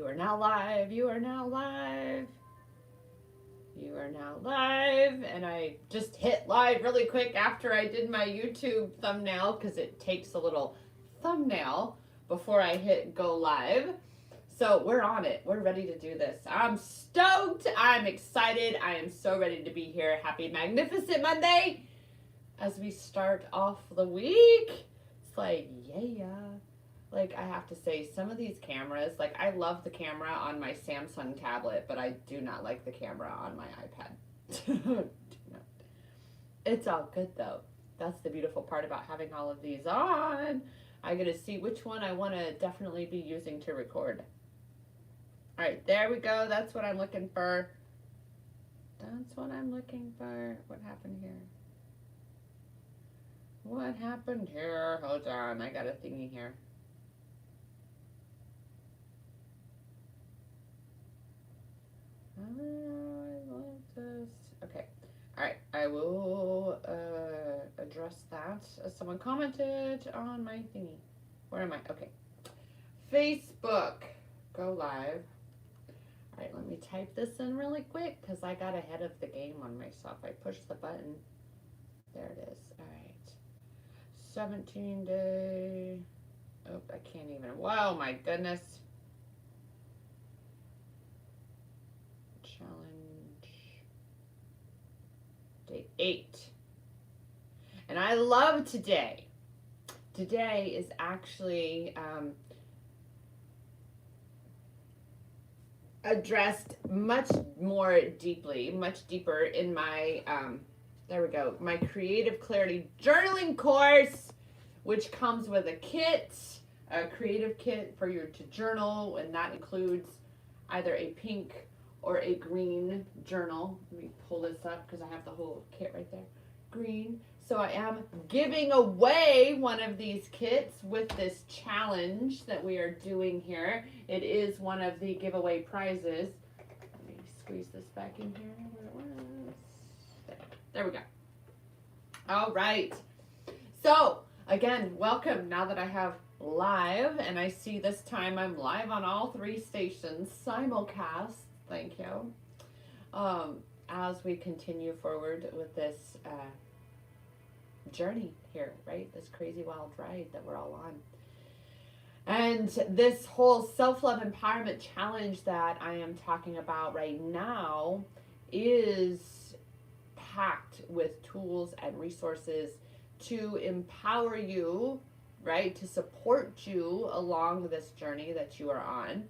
You are now live. You are now live. You are now live. And I just hit live really quick after I did my YouTube thumbnail because it takes a little thumbnail before I hit go live. So we're on it. We're ready to do this. I'm stoked. I'm excited. I am so ready to be here. Happy Magnificent Monday as we start off the week. It's like, yeah. Like, I have to say, some of these cameras, like, I love the camera on my Samsung tablet, but I do not like the camera on my iPad. It's all good, though. That's the beautiful part about having all of these on. I get to see which one I want to definitely be using to record. All right, there we go. That's what I'm looking for. That's what I'm looking for. What happened here? What happened here? Hold on. I got a thingy here. I love this. Okay. All right. I will address that. Someone commented on my thingy. Where am I? Okay. Facebook. Go live. All right. Let me type this in really quick because I got ahead of the game on myself. I pushed the button. There it is. All right. 17-day. Oh, I can't even. Wow, my goodness. Challenge. Day 8. And I love today. Today is actually addressed much more deeply, much deeper in my, there we go, my Creative Clarity Journaling course, which comes with a kit, a creative kit for you to journal, and that includes either a pink or a green journal. Let me pull this up because I have the whole kit right there. Green. So I am giving away one of these kits with this challenge that we are doing here. It is one of the giveaway prizes. Let me squeeze this back in here. Where it was. There we go. All right. So again, welcome. Now that I have live, and I see this time I'm live on all 3 stations, simulcast. Thank you. As we continue forward with this journey here, right? This crazy wild ride that we're all on. And this whole self-love empowerment challenge that I am talking about right now is packed with tools and resources to empower you, right? To support you along this journey that you are on.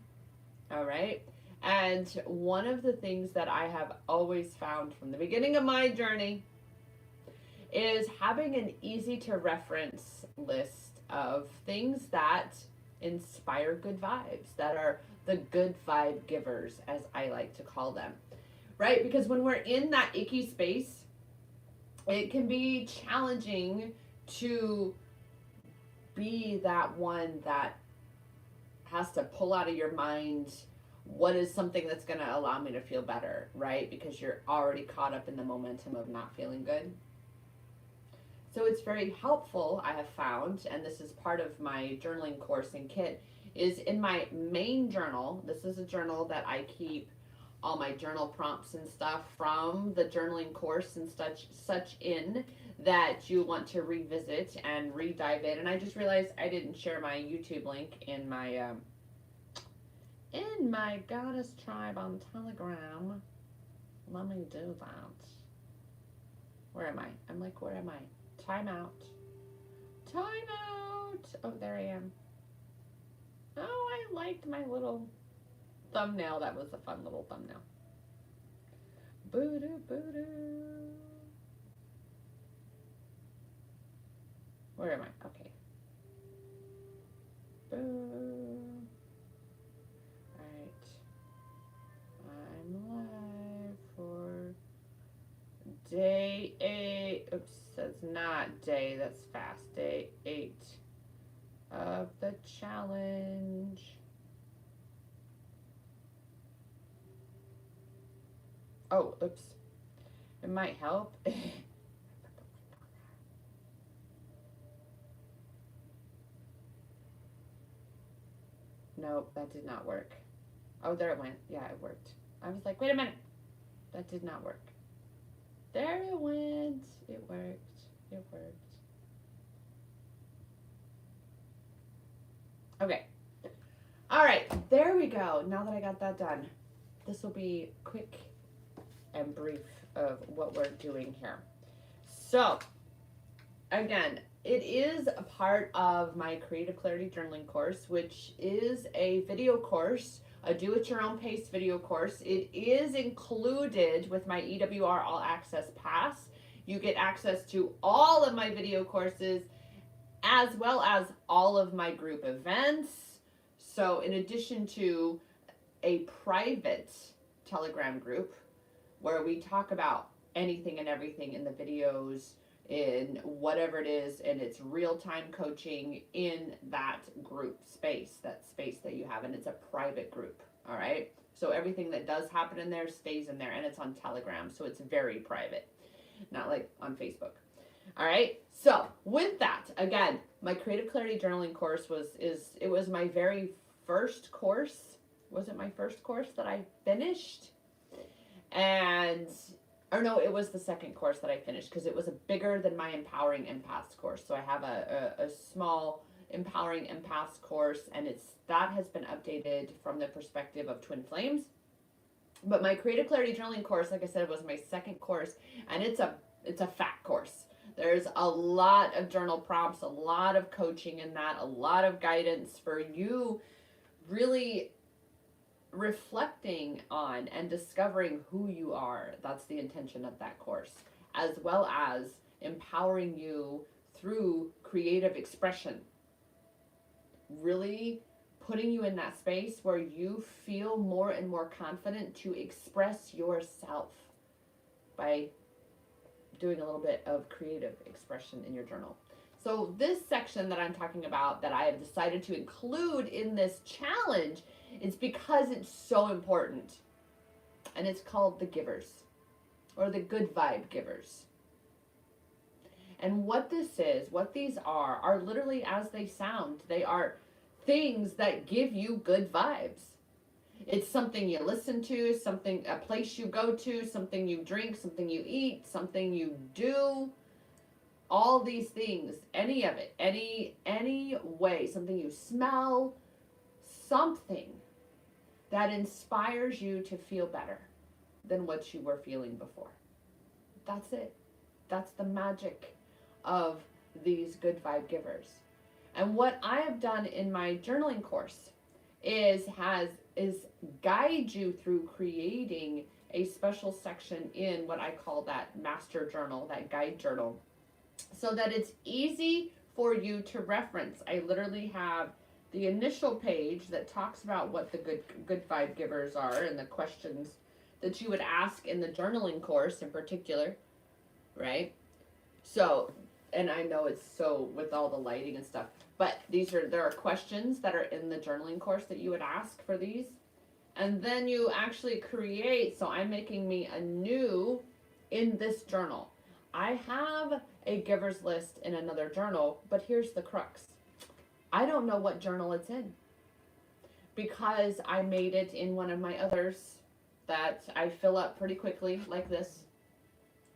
All right. And one of the things that I have always found from the beginning of my journey is having an easy to reference list of things that inspire good vibes, that are the good vibe givers, as I like to call them, right? Because when we're in that icky space, it can be challenging to be that one that has to pull out of your mind what is something that's going to allow me to feel better, right? Because you're already caught up in the momentum of not feeling good. So it's very helpful, I have found, and this is part of my journaling course and kit, is in my main journal. This is a journal that I keep all my journal prompts and stuff from the journaling course and such in, that you want to revisit and re-dive in. And I just realized I didn't share my YouTube link in my Goddess Tribe on Telegram. Let me do that. Where am I? I'm like, where am I? Time out. Time out. Oh, there I am. Oh, I liked my little thumbnail. That was a fun little thumbnail. Boo-doo, boo-doo. Where am I? Okay. Boo. Alright. I'm live for day 8. Oops, that's not day. That's fast. Day 8 of the challenge. Oh, oops. It might help. Nope, that did not work. Oh, there it went. Yeah, it worked. I was like, wait a minute. That did not work. There it went. It worked. It worked. Okay. All right. There we go. Now that I got that done, this will be quick and brief of what we're doing here. So, again, it is a part of my Creative Clarity Journaling course, which is a video course, a do-it-your-own pace video course. It is included with my EWR All Access Pass. You get access to all of my video courses as well as all of my group events. So in addition to a private Telegram group where we talk about anything and everything in the videos, in whatever it is, and it's real-time coaching in that group space, that space that you have, and it's a private group, all right? So everything that does happen in there stays in there, and it's on Telegram, so it's very private, not like on Facebook. All right, so with that, again, my Creative Clarity Journaling course was my very first course. Was it my first course that I finished? And or no, it was the second course that I finished because it was a bigger than my Empowering Empaths course. So I have a small Empowering Empaths course, and that has been updated from the perspective of twin flames. But my Creative Clarity Journaling course, like I said, was my second course, and it's a fat course. There's a lot of journal prompts, a lot of coaching in that, a lot of guidance for you really reflecting on and discovering who you are. That's the intention of that course, as well as empowering you through creative expression. Really putting you in that space where you feel more and more confident to express yourself by doing a little bit of creative expression in your journal. So this section that I'm talking about that I have decided to include in this challenge is because it's so important. And it's called the givers, or the good vibe givers. And what this is, what these are literally as they sound. They are things that give you good vibes. It's something you listen to, a place you go to, something you drink, something you eat, something you do. All these things, any of it, any way, something you smell, something that inspires you to feel better than what you were feeling before. That's it. That's the magic of these good vibe givers. And what I have done in my journaling course is guide you through creating a special section in what I call that master journal, that guide journal, so that it's easy for you to reference. I literally have the initial page that talks about what the good vibe givers are and the questions that you would ask in the journaling course in particular, right? So, and I know it's so with all the lighting and stuff, but there are questions that are in the journaling course that you would ask for these. And then you actually create, so I'm making me a new in this journal. I have a giver's list in another journal, but here's the crux. I don't know what journal it's in because I made it in one of my others that I fill up pretty quickly like this,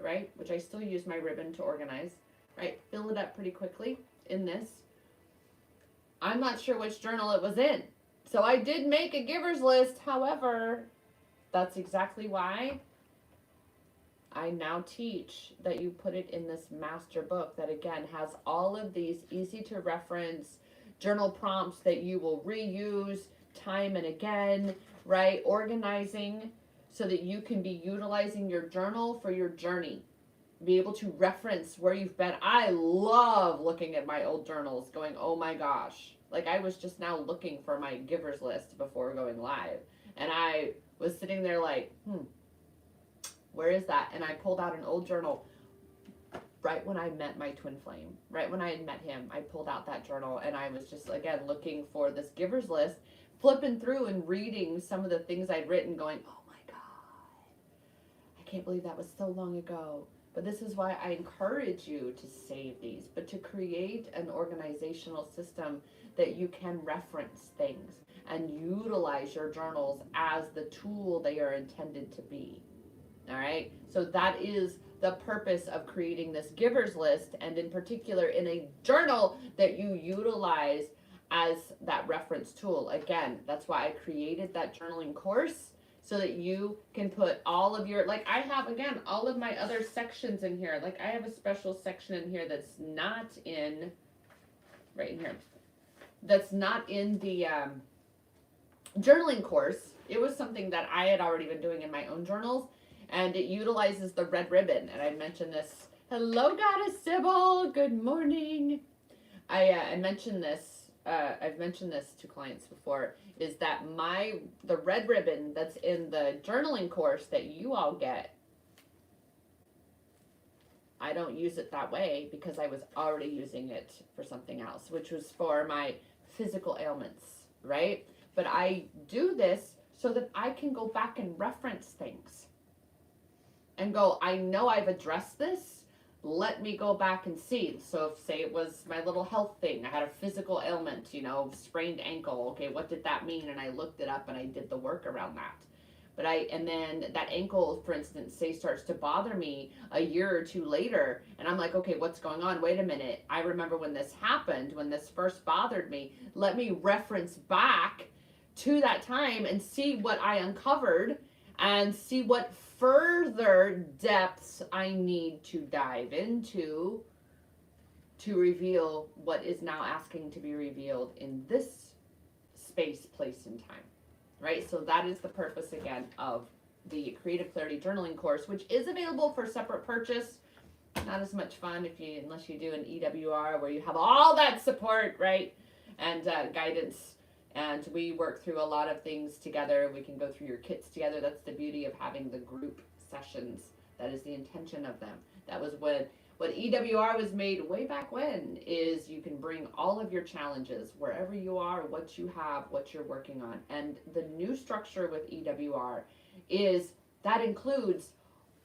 right? Which I still use my ribbon to organize, right? Fill it up pretty quickly in this. I'm not sure which journal it was in. So I did make a giver's list. However, that's exactly why I now teach that you put it in this master book that, again, has all of these easy to reference journal prompts that you will reuse time and again, right? Organizing so that you can be utilizing your journal for your journey. Be able to reference where you've been. I love looking at my old journals going, oh my gosh. Like I was just now looking for my giver's list before going live. And I was sitting there like, where is that? And I pulled out an old journal right when I met my twin flame. Right when I had met him, I pulled out that journal and I was just, again, looking for this giver's list, flipping through and reading some of the things I'd written going, oh my God, I can't believe that was so long ago. But this is why I encourage you to save these, but to create an organizational system that you can reference things and utilize your journals as the tool they are intended to be. All right, so that is the purpose of creating this giver's list, and in particular in a journal that you utilize as that reference tool. Again, that's why I created that journaling course, so that you can put all of your, like I have, again, all of my other sections in here. Like I have a special section in here that's not in, right in here, that's not in the journaling course. It was something that I had already been doing in my own journals, and it utilizes the red ribbon. And I mentioned this. Hello, Goddess Sybil. Good morning. I mentioned this. I've mentioned this to clients before. Is that the red ribbon that's in the journaling course that you all get? I don't use it that way because I was already using it for something else, which was for my physical ailments, right? But I do this so that I can go back and reference things and go, I know I've addressed this. Let me go back and see. So if, say it was my little health thing, I had a physical ailment, sprained ankle. Okay, what did that mean? And I looked it up and I did the work around that. And then that ankle, for instance, say starts to bother me a year or two later, and I'm like, okay, what's going on? Wait a minute. I remember when this happened, when this first bothered me. Let me reference back to that time and see what I uncovered and see what further depths I need to dive into to reveal what is now asking to be revealed in this space, place, and time. Right? So that is the purpose, again, of the Creative Clarity Journaling course, which is available for separate purchase. Not as much fun unless you do an EWR where you have all that support, right? And guidance. And we work through a lot of things together. We can go through your kits together. That's the beauty of having the group sessions. That is the intention of them. That was what EWR was made way back when, is you can bring all of your challenges wherever you are, what you have, what you're working on. And the new structure with EWR is that includes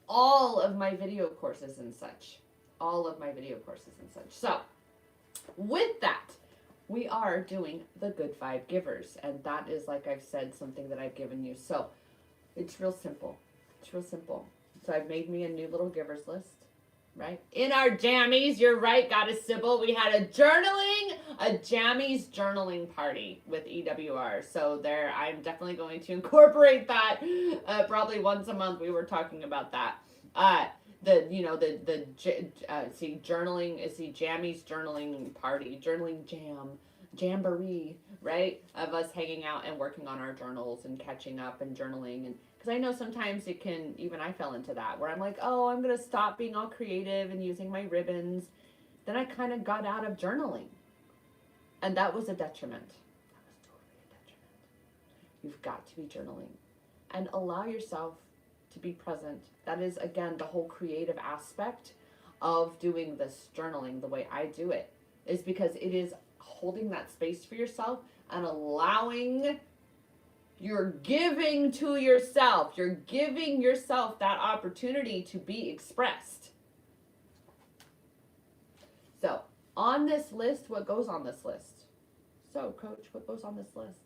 all of my video courses and such. All of my video courses and such. So with that, we are doing the Good Vibe Givers. And that is, like I've said, something that I've given you. So it's real simple. It's real simple. So I've made me a new little givers list. Right? In our jammies, you're right, Goddess Sybil, we had a jammies journaling party with EWR. So there, I'm definitely going to incorporate that. Probably once a month we were talking about that. Journaling is the jammies journaling party, journaling jamboree, right? Of us hanging out and working on our journals and catching up and journaling. And because I know sometimes it can, even I fell into that, where I'm like, oh, I'm going to stop being all creative and using my ribbons. Then I kind of got out of journaling. And that was a detriment. That was totally a detriment. You've got to be journaling. And allow yourself to be present. That is, again, the whole creative aspect of doing this journaling the way I do it. Is because it is holding that space for yourself and allowing. You're giving to yourself. You're giving yourself that opportunity to be expressed. So, on this list, what goes on this list? So, Coach, what goes on this list?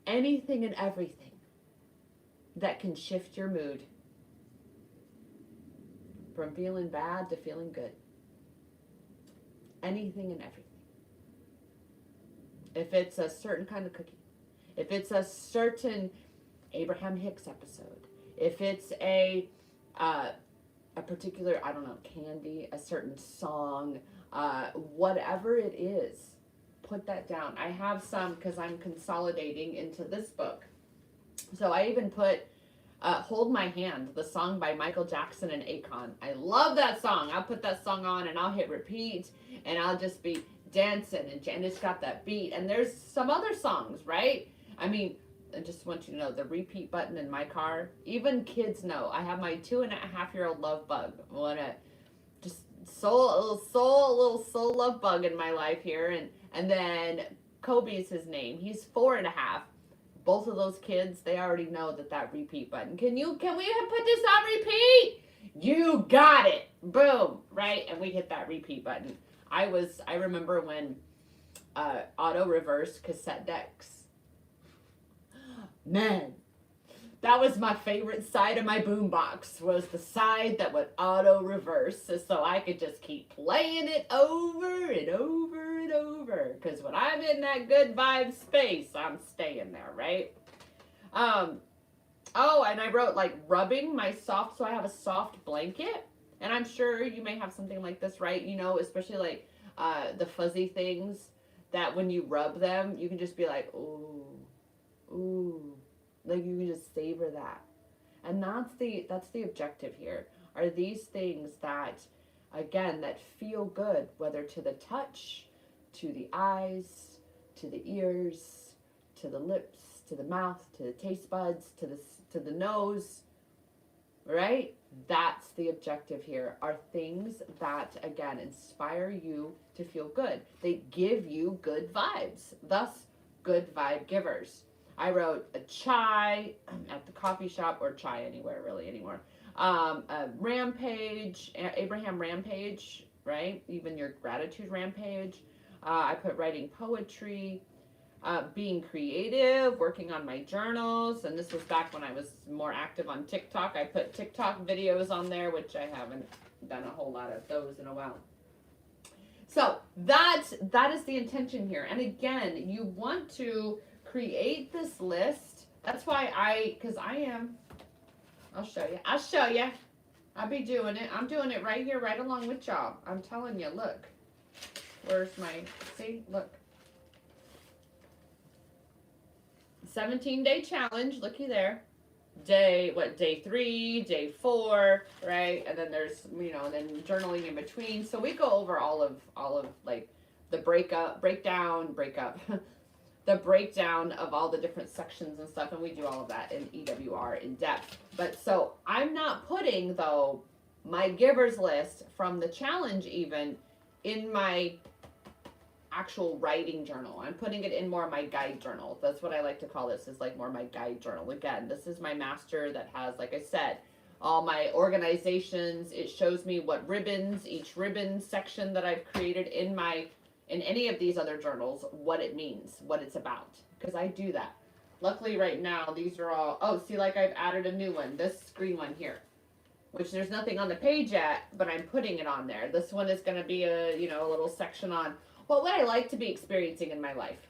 Anything and everything that can shift your mood from feeling bad to feeling good. Anything and everything. If it's a certain kind of cookie, if it's a certain Abraham Hicks episode, if it's a particular, candy, a certain song, whatever it is, put that down. I have some because I'm consolidating into this book. So I even put Hold My Hand, the song by Michael Jackson and Akon. I love that song. I'll put that song on and I'll hit repeat and I'll just be dancing, and it's got that beat. And there's some other songs, right? I mean, I just want you to know the repeat button in my car, even kids know. I have my 2.5-year-old love bug. I want to just little soul love bug in my life here. And then Kobe's his name. He's 4.5. Both of those kids, they already know that repeat button. Can we put this on repeat? You got it. Boom. Right? And we hit that repeat button. I remember when auto reverse cassette decks, man, that was my favorite side of my boombox, was the side that would auto reverse, so I could just keep playing it over and over and over. Because when I'm in that good vibe space, I'm staying there, right? Oh, and I wrote like rubbing my soft, so I have a soft blanket. And I'm sure you may have something like this, right? You know, especially like the fuzzy things that when you rub them, you can just be like, ooh, ooh. Like you can just savor that. And that's the objective here. Are these things that, again, that feel good, whether to the touch, to the eyes, to the ears, to the lips, to the mouth, to the taste buds, to the nose, right? That's the objective here. Are things that, again, inspire you to feel good. They give you good vibes. Thus, good vibe givers. I wrote a chai at the coffee shop, or chai anywhere really anymore. A rampage, Abraham Rampage, right? Even your gratitude rampage. I put writing poetry, being creative, working on my journals. And this was back when I was more active on TikTok. I put TikTok videos on there, which I haven't done a whole lot of those in a while. So that is the intention here. And again, you want to create this list. That's why I'll show you. I'll be doing it. I'm doing it right here, right along with y'all. I'm telling you, look. Where's my, see, look. 17-day challenge, looky there. Day 3, day 4, right? And then there's, you know, and then journaling in between. So we go over all of like the breakdown, the breakdown of all the different sections and stuff, and we do all of that in EWR in depth. But so I'm not putting, though, my givers list from the challenge even in my actual writing journal. I'm putting it in more of my guide journal. That's what I like to call this, is like more my guide journal. Again, this is my master that has, like I said, all my organizations. It shows me what ribbons, each ribbon section that I've created in any of these other journals, what it means, what it's about, because I do that. Luckily right now, these are all, oh, see, like I've added a new one, this green one here, which there's nothing on the page yet, but I'm putting it on there. This one is going to be a, you know, a little section on what would I like to be experiencing in my life,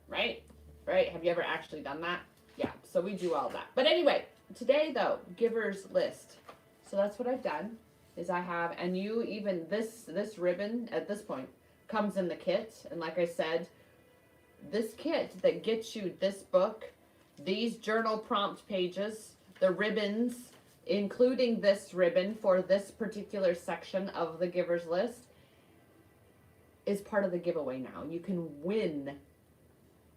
right? Right? Have you ever actually done that? Yeah, so we do all that. But anyway, today though, giver's list. So that's what I've done. Is I have, and you even, this ribbon at this point comes in the kit. And like I said, this kit that gets you this book, these journal prompt pages, the ribbons, including this ribbon for this particular section of the giver's list, is part of the giveaway now. You can win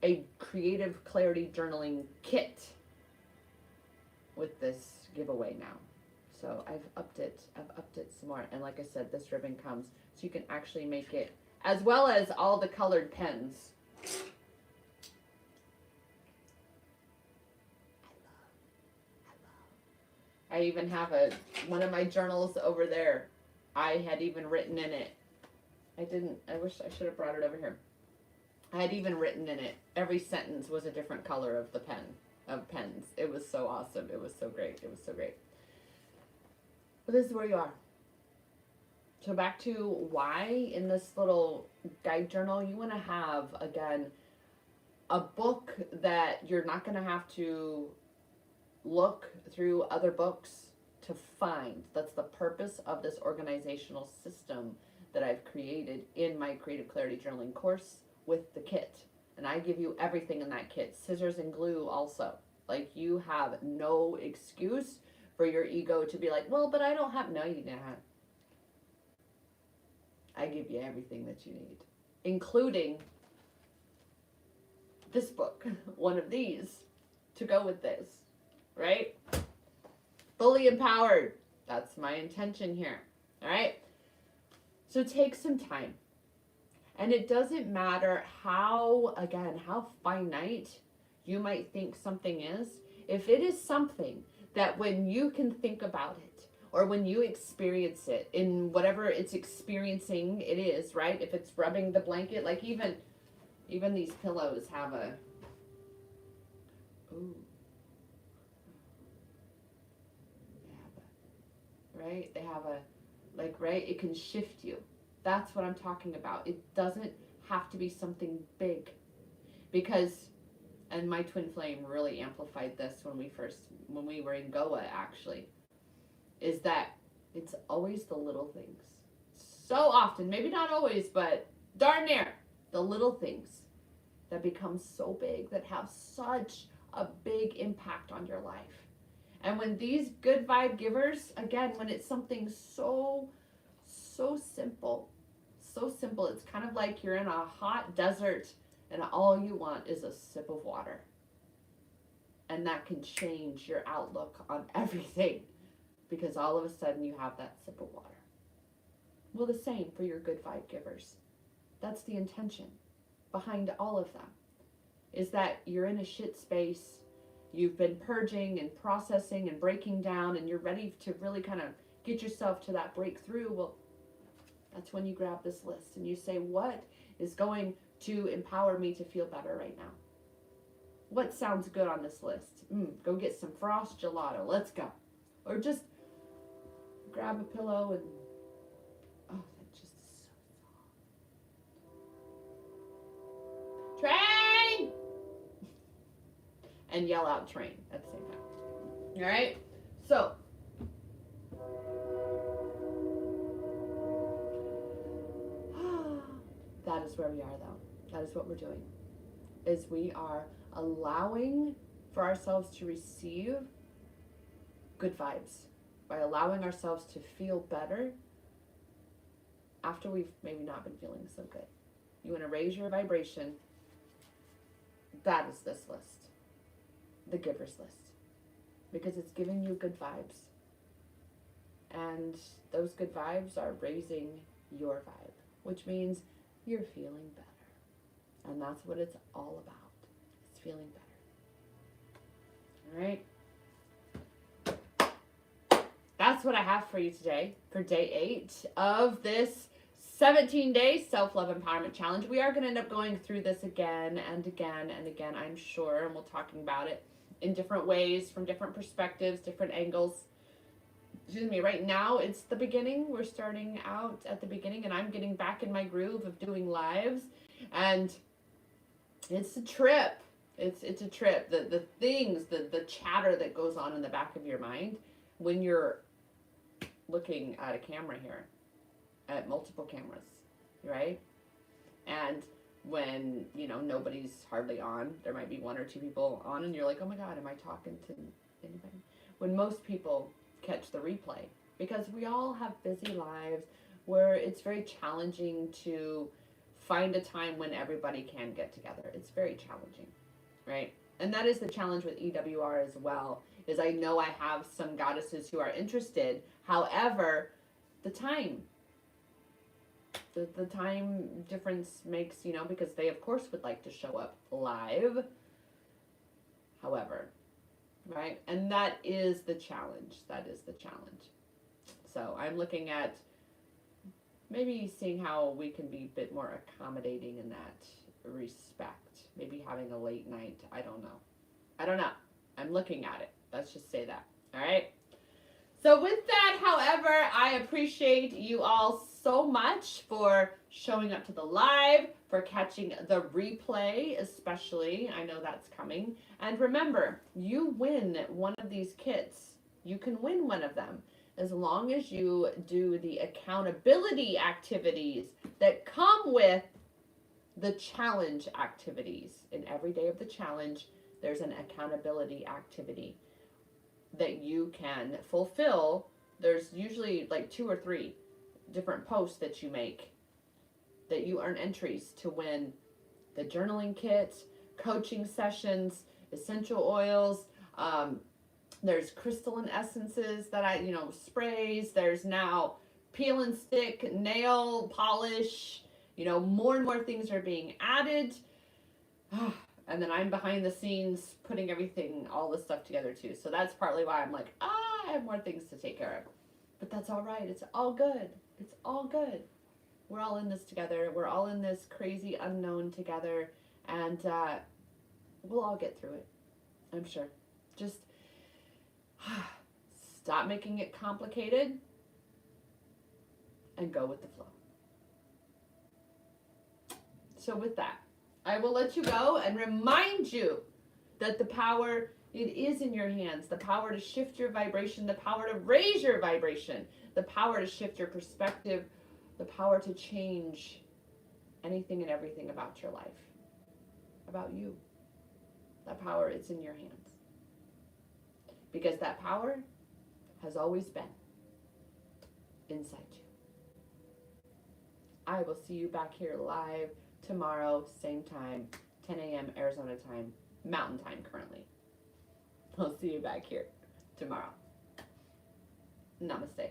a creative clarity journaling kit with this giveaway now. So I've upped it some more. And like I said, this ribbon comes so you can actually make it, as well as all the colored pens. I even have one of my journals over there. I had even written in it. I wish I should have brought it over here. I had even written in it, every sentence was a different color of the pens. It was so awesome. It was so great. It was so great. But this is where you are. So back to why in this little guide journal, you want to have, again, a book that you're not going to have to look through other books to find. That's the purpose of this organizational system that I've created in my Creative Clarity Journaling course with the kit. And I give you everything in that kit, scissors and glue also. Like, you have no excuse for your ego to be like, well, but I don't have, no, you don't. I give you everything that you need, including this book, one of these, to go with this, right? Fully empowered. That's my intention here, all right? So take some time. And it doesn't matter how finite you might think something is. If it is something that when you can think about it, or when you experience it in whatever it's experiencing it is, right? If it's rubbing the blanket, like even these pillows have a, ooh, right? They have a, like, right? It can shift you. That's what I'm talking about. It doesn't have to be something big, because, and my twin flame really amplified this when we were in Goa, actually, is that it's always the little things. So often, maybe not always, but darn near, the little things that become so big, that have such a big impact on your life. And when these good vibe givers, again, when it's something so simple, it's kind of like you're in a hot desert and all you want is a sip of water. And that can change your outlook on everything, because all of a sudden you have that sip of water. Well, the same for your good vibe givers. That's the intention behind all of them, is that you're in a shit space, you've been purging and processing and breaking down, and you're ready to really kind of get yourself to that breakthrough. Well, that's when you grab this list and you say, what is going to empower me to feel better right now? What sounds good on this list? Go get some frost gelato. Let's go. Or just grab a pillow and, oh, that just is so soft. Train! And yell out train at the same time. All right? So, that is where we are, though. That is what we're doing, is we are allowing for ourselves to receive good vibes by allowing ourselves to feel better after we've maybe not been feeling so good. You want to raise your vibration. That is this list, the giver's list, because it's giving you good vibes. And those good vibes are raising your vibe, which means you're feeling better. And that's what it's all about. It's feeling better. All right? That's what I have for you today for day 8 of this 17-day self-love empowerment challenge. We are going to end up going through this again and again and again, I'm sure, and we'll talking about it in different ways, from different perspectives, different angles. Excuse me, right now it's the beginning. We're starting out at the beginning, and I'm getting back in my groove of doing lives, and it's a trip. It's a trip. The things, the chatter that goes on in the back of your mind when you're looking at a camera here, at multiple cameras, right? And when, nobody's hardly on, there might be 1 or 2 people on, and you're like, oh my God, am I talking to anybody? When most people catch the replay, because we all have busy lives where it's very challenging to find a time when everybody can get together. It's very challenging, right? And that is the challenge with EWR as well, is I know I have some goddesses who are interested. However, the time difference makes, because they of course would like to show up live. However, right? And that is the challenge. So I'm looking at maybe seeing how we can be a bit more accommodating in that respect. Maybe having a late night. I don't know. I'm looking at it. Let's just say that. All right. So with that, however, I appreciate you all so much for showing up to the live, for catching the replay, especially. I know that's coming. And remember, you win one of these kits. You can win one of them as long as you do the accountability activities that come with the challenge activities. In every day of the challenge, there's an accountability activity that you can fulfill. There's usually like 2 or 3 different posts that you make that you earn entries to win the journaling kit, coaching sessions, essential oils. There's crystalline essences that sprays. There's now peel and stick, nail polish. More and more things are being added. And then I'm behind the scenes putting everything, all this stuff together too. So that's partly why I'm like, I have more things to take care of. But that's all right. It's all good. It's all good. We're all in this together. We're all in this crazy unknown together. And we'll all get through it. I'm sure. Just stop making it complicated and go with the flow. So with that, I will let you go and remind you that the power, it is in your hands. The power to shift your vibration, the power to raise your vibration, the power to shift your perspective, the power to change anything and everything about your life, about you. That power is in your hands. Because that power has always been inside you. I will see you back here live tomorrow, same time, 10 a.m. Arizona time, Mountain time currently. I'll see you back here tomorrow. Namaste.